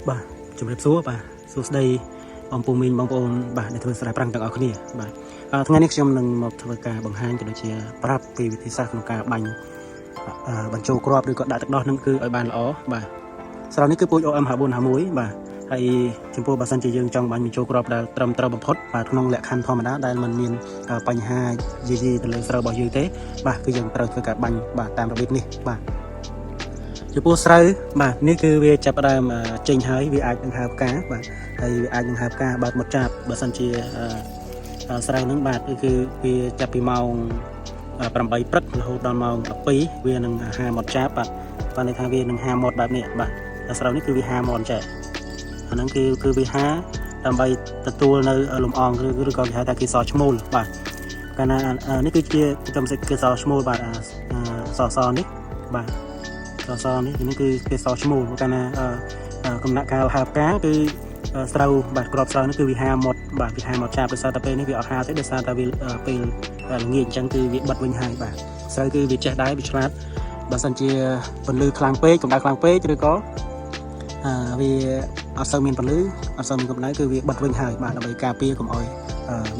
បាទជំរាបសួរបាទសួស្តីបងពូមីងបងប្អូនបាទដែលធ្វើស្រែប្រាំងទាំងអស់គ្នាបាទថ្ងៃនេះខ្ញុំនឹងមកធ្វើការបង្ហាញក៏ដូចជាប្រាប់ពីវិធីសាស្ត្រក្នុងការបាញ់បញ្ចូលគ្រាប់ឬក៏ដាក់ទឹកដោះនឹងគឺឲ្យបានល្អបាទស្រោមនេះគឺពូជ OM5451 បាទហើយចំពោះបើសិនជាយើងចង់បាញ់បញ្ចូលគ្រាប់ដែលត្រឹមត្រូវបំផុតបាទក្នុងលក្ខខណ្ឌធម្មតាដែលมันមានបញ្ហាយាយីទៅលើស្រូវរបស់យើងទេបាទគឺយើងត្រូវធ្វើការបាញ់បាទតាមរបៀបនេះបាទចំពោះស្រូវបាទនេះគឺវាចាប់ផ្ដើមចេញហើយវាអាចនឹងហើផ្កាបាទហើយវាអាចនឹងហើផ្កាបើកមកចាប់បើសិនជាស្រូវហ្នឹងបាទគឺវាចាប់ពីម៉ោង8ព្រឹករហូតដល់ម៉ោង12វានឹងហាមកចាប់បាទបានន័យថាវានឹងហាមកបែបនេះបាទតែស្រូវនេះគឺវាហាមកចេះអាហ្នឹងគឺវាហាដើម្បីទទួលនៅលំអងឬក៏គេហៅថាគេសឈ្មោលបាទកាលណានេះគឺជាកម្មសិទ្ធិគេសឈ្មោលបាទសនេះបាទសនេះគឺគេសឈ្មោលកាលណាកំណាក់កាលហើផ្កាគឺស្រូវបាទក្របស្រូវនេះគឺវាហាមកបាទវាហាមកចាប់ដោយសារតែពេលនេះវាអត់ហាទេដោយសារតែវាពេលល្ងាចអញ្ចឹងគឺវាបិទវិញហើយបាទស្រូវគឺវាចេះដែរវាឆ្លាតបើសិនជាពន្លឺខ្លាំងពេកកម្ដៅខ្លាំងពេកឬក៏វាអត់សូវមានពន្លឺអត់សូវមានកម្ដៅគឺវាបិទវិញហើយបាទដើម្បីការពារកុំឲ្យ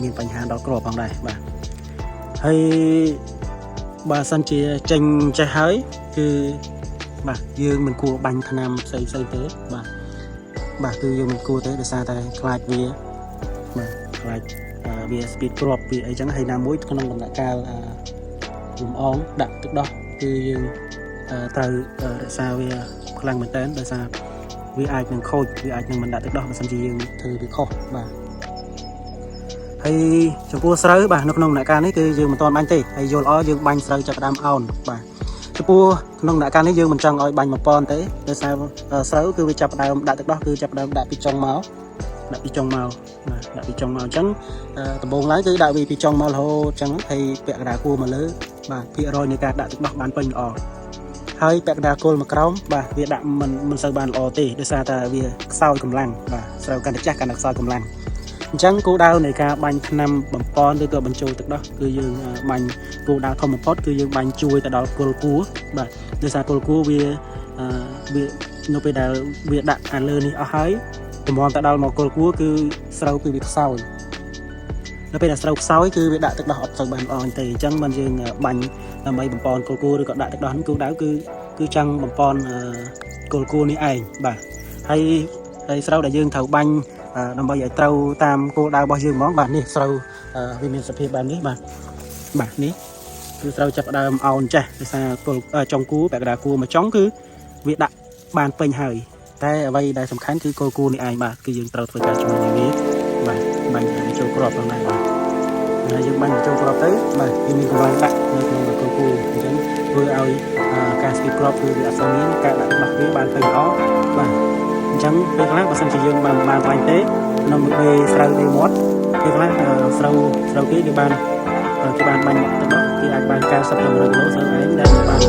មានបញ្ហាដល់គ្រាប់ផងដែរបាទហើយបើសិនជាចេញចេះហើយគឺបាទយើងមិនគួរបាញ់ថ្នាំផ្សេងទេបាទគឺយើងមិនគួរទេដោយសារតែខ្លាចវាបាទខ្លាចវាស្ពីតគ្រាប់ពីអីចឹងហើយណាមួយក្នុងដំណាក់កាលលំអងដាក់ទឹកដោះគឺយើងត្រូវរក្សាវាខ្លាំងមែនតើដោយសារវាអាចនឹងខូចវាអាចនឹងមិនដាក់ទឹកដោះបើសិនជាយើងធ្វើវាខុសបាទហើយចំពោះស្រូវបាទនៅក្នុងដំណាក់កាលនេះគឺយើងមិនទាន់បាញ់ទេហើយយល់ល្អយើងបាញ់ស្រូវចាប់ដើមអោនបាទចំពោះក្នុងដំណាក់កាលនេះយើងមិនចង់ឲ្យបាញ់1ប៉ុនទេដោយសារស្រូវគឺវាចាប់ដើមដាក់ទឹកដោះគឺចាប់ដើមដាក់ពីចុងមកបាទដាក់ពីចុងមកអញ្ចឹងដំបូងឡើយគឺដាក់វាពីចុងមករហូតអញ្ចឹងហើយពាក់កណ្ដាលគួរមកលើបាទភាគរយនៃការដាក់ទឹកដោះបានពេញល្អហើយពាក់កណ្ដាលគល់មកក្រោមបាទវាដាក់មិនសូវបានល្អទេដោយសារតែវាខ្សោយកម្លាំងបាទស្រូវកាន់តែចាស់កាន់តែខ្សោយកម្លាំងអញ្ចឹងគោលដៅនៃការបាញ់ថ្នាំបំពន់ឬក៏បញ្ចូលទឹកដោះគឺយើងបាញ់គោលដៅធំបំផុតគឺយើងបាញ់ជួយទៅដល់គល់គួរបាទដោយសារគល់គួរវានៅពេលដែលវាដាក់អាលើនេះអស់ហើយតម្រាំទៅដល់មកគល់គួរគឺស្រូវគឺវាខ្សោយនៅពេលដែលស្រូវខ្សោយគឺវាដាក់ទឹកដោះអត់ទៅបានល្អទេអញ្ចឹងមិនយើងបាញ់ដើម្បីបំពន់គល់គួរឬក៏ដាក់ទឹកដោះនេះគោលដៅគឺចង់បំពន់គល់គួរនេះឯងបាទហើយស្រូវដែលយើងត្រូវបាញ់ដើម្បីឲ្យត្រូវតាមគោលដៅរបស់យើងហ្មងបាទនេះស្រូវវាមានសភាពបែបនេះបាទនេះគឺស្រូវចាប់ដើមអោនចេះដោយសារគល់ចុងគួរពាក់កណ្ដាលគួរមួយចុងគឺវាដាក់បានពេញហើយតែអ្វីដែលសំខាន់គឺគល់គួរនេះឯងបាទគឺយើងត្រូវធ្វើការជាមួយនឹងវាបាទបាញ់ចូលគ្រាប់ផងដែរបាទហើយយើងបាញ់ចូលគ្រាប់ទៅបាទវាមានកម្លាំងដាក់នៅក្នុងគល់គួរអញ្ចឹងធ្វើឲ្យការស្គីបគ្រាប់គឺវាអត់សូវមានការដាក់របស់វាបានពេញល្អបាទអញ្ចឹងពេលខ្លះបើសិនជាយើងបានបាញ់ទេក្នុងពេលស្រូវទេមាត់ពេលខ្លះស្រូវគេបានបាញ់ទឹកដោះគេអាចបាន90 ទៅ100 គីឡូស្រូវឯងដែលបាន